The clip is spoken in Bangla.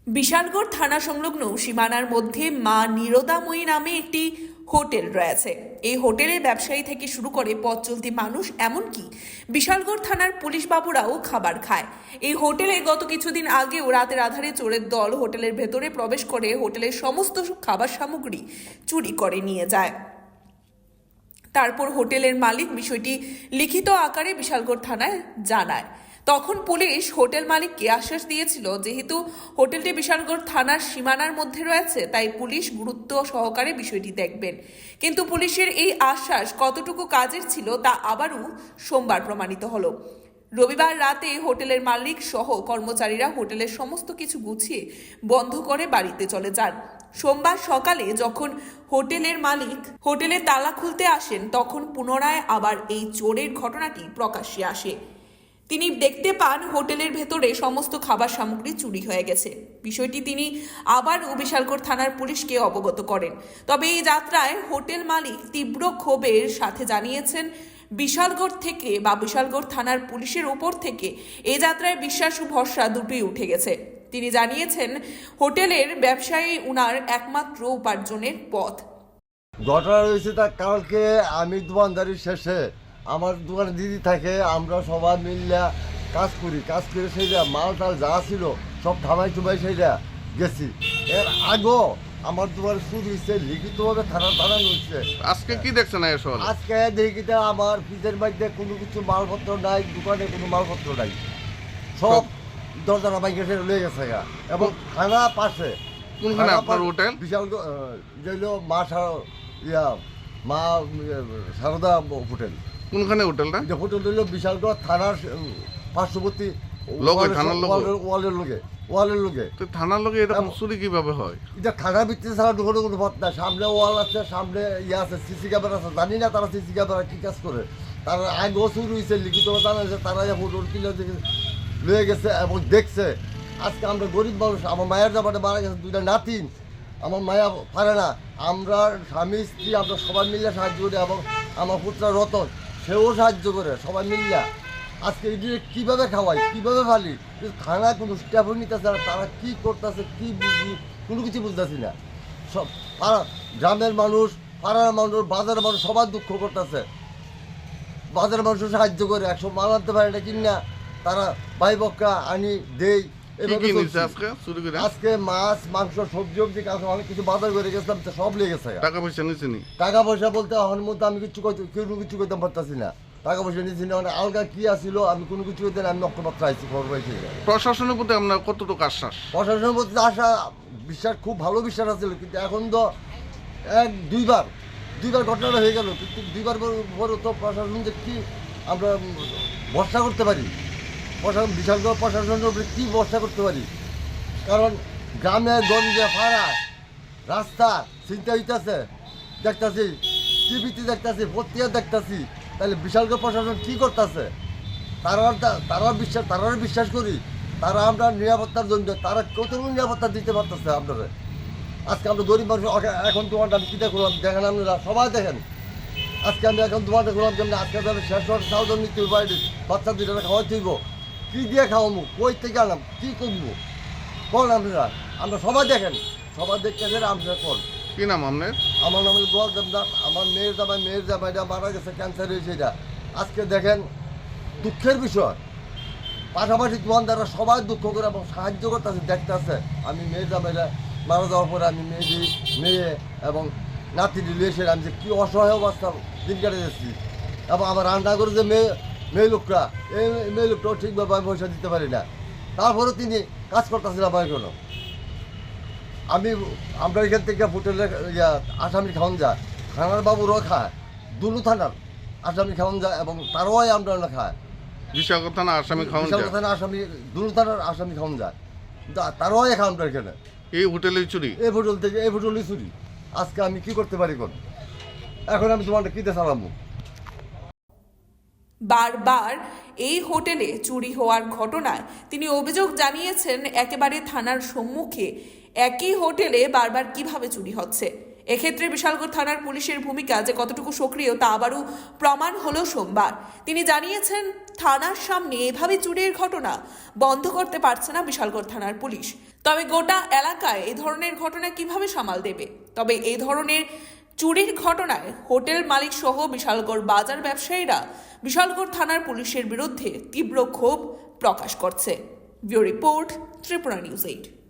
বিশালগড় থানা সংলগ্ন সীমানার মধ্যে মা নিরোদাময়ী নামে একটি হোটেল রয়েছে। এই হোটেলের ব্যবসায়ী থেকে শুরু করে পথ চলতি মানুষ, এমনকি বিশালগড় থানার পুলিশ বাবুরাও খাবার খায়। এই হোটেলে গত কিছুদিন আগেও রাতের আধারে চোরের দল হোটেলের ভেতরে প্রবেশ করে হোটেলের সমস্ত খাবার সামগ্রী চুরি করে নিয়ে যায়। তারপর হোটেলের মালিক বিষয়টি লিখিত আকারে বিশালগড় থানায় জানায়। তখন পুলিশ হোটেল মালিককে আশ্বাস দিয়েছিল, যেহেতু হোটেলটি বিশালগড় থানার সীমানার মধ্যে রয়েছে, তাই পুলিশ গুরুত্ব সহকারে বিষয়টি দেখবেন। কিন্তু পুলিশের এই আশ্বাস কতটুকু কাজের ছিল তা আবারও সোমবার প্রমাণিত হলো। রবিবার রাতে হোটেলের মালিক সহ কর্মচারীরা হোটেলের সমস্ত কিছু গুছিয়ে বন্ধ করে বাড়িতে চলে যান। সোমবার সকালে যখন হোটেলের মালিক হোটেলে তালা খুলতে আসেন, তখন পুনরায় আবার এই চোরের ঘটনাটি প্রকাশ্যে আসে। তিনি দেখতে পান হোটেলের ভেতরে সমস্ত খাবার সামগ্রী চুরি হয়ে গেছে। বিষয়টি তিনি আবারও বিশালগড় থানার পুলিশকে অবগত করেন। তবে এই যাত্রায় হোটেল মালিক তীব্র ক্ষোভের সাথে জানিয়েছেন, বিশালগড় থেকে বা বিশালগড় থানার পুলিশের উপর থেকে এই যাত্রায় বিশ্বাস ও ভরসা দুটোই উঠে গেছে। তিনি জানিয়েছেন, হোটেলের ব্যবসায়ী উনার একমাত্র উপার্জনের পথ। ঘটনা হয়েছে তা কালকে আমি দোকানদারি শেষে আমার দোকানে দিদি থাকে, আমরা সবাই মিললে কাজ করে সেইটা মাল টাল যা ছিল সব থামাই টুমাই সেইটা গেছি। এর আগেও আমার দোকানে শুরু হচ্ছে লিখিতভাবে থানা হচ্ছে। আজকে কি দেখছেন এসব? আজকে দেখিতে আমার ফ্রিজের মধ্যে কোনো কিছু মালপত্র নাই, দোকানে কোনো মালপত্র নাই, সব দরজা বাইকে লয়ে গেছে এবং থানা পাশে। কোনখানে আপনার হোটেল? বিশাল যেগুলো মা সারদা হোটেল। কোনখানে হোটেলটা? যে হোটেল হইল বিশালগড় থানার পার্শ্ববর্তী ওয়ালের লোকে। তো থানার লোকে এরকম চুরি কিভাবে হয়? এটা থানা ভিত্তি ছাড়া ঢুকোনো কোনো পথ না। সামনে ওয়াল আছে, সামনে আছে, সিসি ক্যামেরা আছে। জানি না তারা সিসি ক্যামেরা কি কাজ করে। তারা আগেও শুরু হয়েছে, লিখিত জানাইছে, তারা হোটেল কিনে লয়ে গেছে এবং দেখছে। আজকে আমরা গরিব মানুষ, আমার মায়ের জামাটা মারা গেছে, দুইটা নাতিন, আমার মায়া পারে না। আমরা স্বামী স্ত্রী আমরা সবাই মিলে সাহায্য করি এবং আমার পুত্র রতন সেও সাহায্য করে, সবাই মিললে আজকে এই কীভাবে খাওয়াই, কীভাবে ফালি। থানায় কোনো স্টাফও নিতেছে না, তারা কী করতেছে কী বুঝি কোনো কিছু বুঝতেছি না। সব গ্রামের মানুষ, পাড়ার মানুষ, বাজারের মানুষ সবার দুঃখ করতেছে। বাজারের মানুষও সাহায্য করে, 100 মাল আনতে পারে না কিনা তারা ভাই বক্কা আনি দেই। আজকে মাছ মাংস সবজি অনেক কিছু বাজার করে গেছিলাম, সব লেগেছে। টাকা পয়সা নিচ্ছে নি? টাকা পয়সা বলতে আমার মধ্যে আমি কিছু করতে পারতেছি না। টাকা পয়সা নিচ্ছি না, মানে আলগা কি আসছিল আমি কোনো কিছু করতে না। আমি নক্ষমাত্র আইছি খবর পাইছি। প্রশাসনের প্রতি আপনার কতটুকু আশ্বাস? প্রশাসনের প্রতি আশা বিশ্বাস, খুব ভালো বিশ্বাস আছিল। কিন্তু এখন তো দুইবার ঘটনাটা হয়ে গেল, কিন্তু দুইবার পরে তো প্রশাসন যে কি আমরা ভরসা করতে পারি, বিশালগড় প্রশাসনের উপরে কী ভরসা করতে পারি? কারণ গ্রামে গঞ্জে পাড়ায় রাস্তা চিন্তা হইতেছে, দেখতেছি টিভিতে দেখতেছি, পত্রিকা দেখতেছি। তাহলে বিশালগড় প্রশাসন কী করতেছে? তারা বিশ্বাস করি, তারা আমরা নিরাপত্তার জন্য তারা কতটুকু নিরাপত্তা দিতে পারতেছে আপনারা। আজকে আমরা গরিব মানুষ, এখন দোকানটা আমি কীটা করলাম দেখেন, আপনারা সবাই দেখেন। আজকে আমি এখন দোকানটা করলাম যেমন আজকে তাহলে শেষ হওয়ার চাউল নিতে পারি, বাচ্চা দুইটা খাওয়াই তুইব, কী দিয়ে খাওয়াবো, কই থেকে আনাম, কী করবো কোন? আপনারা আমরা সবাই দেখেন, সবাই দেখতে আপনারা কোন। কি নাম আপনার? আমার নাম হল গোয়াল দেবনাথ। আমার মেয়ের জামাইটা মারা গেছে, ক্যান্সার হয়েছে। এটা আজকে দেখেন দুঃখের বিষয়। পাশাপাশি দোকানদাররা সবাই দুঃখ করে এবং সাহায্য করতেছে, দেখতেছে। আমি মেয়ের জামাইটা মারা যাওয়ার পরে আমি মেয়ে এবং নাতি রিলেশন আমি যে কী অসহায় অবস্থা দিন কাটে যাচ্ছি। এবং আমার রান্না করে যে মেয়ে লোকরা, এই মেয়ে লোকটাও ঠিকভাবে আমি পয়সা দিতে পারি না। তারপরেও তিনি কাজ করতেছিলাম আমার কোনো। আমরা এখান থেকে হোটেলে আসামি খাওয়ান যায়, থানার বাবুরাও খায়, দুলু থানার আসামি খাওয়ান যায় এবং তারাও আমরা খায়। বিশালগড় থানা আসামি খাওয়ান যায়, থানা আসামি, দুলু থানার আসামি খাওয়ান যায়, তারাও খায় আমরা এখানে। এই হোটেলে চুরি, এই হোটেল থেকে এই হোটেলে চুরি। আজকে আমি কি করতে পারি কোন? এখন আমি তোমারটা কিতে চালাবো? বারবার এই হোটেলে চুরি হওয়ার ঘটনায় তিনি অভিযোগ জানিয়েছেন, একেবারে থানার সম্মুখে একই হোটেলে বারবার কিভাবে চুরি হচ্ছে। এক্ষেত্রে বিশালগড় থানার পুলিশের ভূমিকা যে কতটুকু সক্রিয় তা আবারও প্রমাণ হলো সোমবার। তিনি জানিয়েছেন, থানার সামনে এভাবে চুরির ঘটনা বন্ধ করতে পারছে না বিশালগড় থানার পুলিশ। তবে গোটা এলাকায় এই ধরনের ঘটনা কিভাবে সামাল দেবে? তবে এই ধরনের চুরির ঘটনায় হোটেল মালিক সহ বিশালগড় বাজার ব্যবসায়ীরা বিশালগড় থানার পুলিশের বিরুদ্ধে তীব্র ক্ষোভ প্রকাশ করছে। Bureau report, Tripura news 8।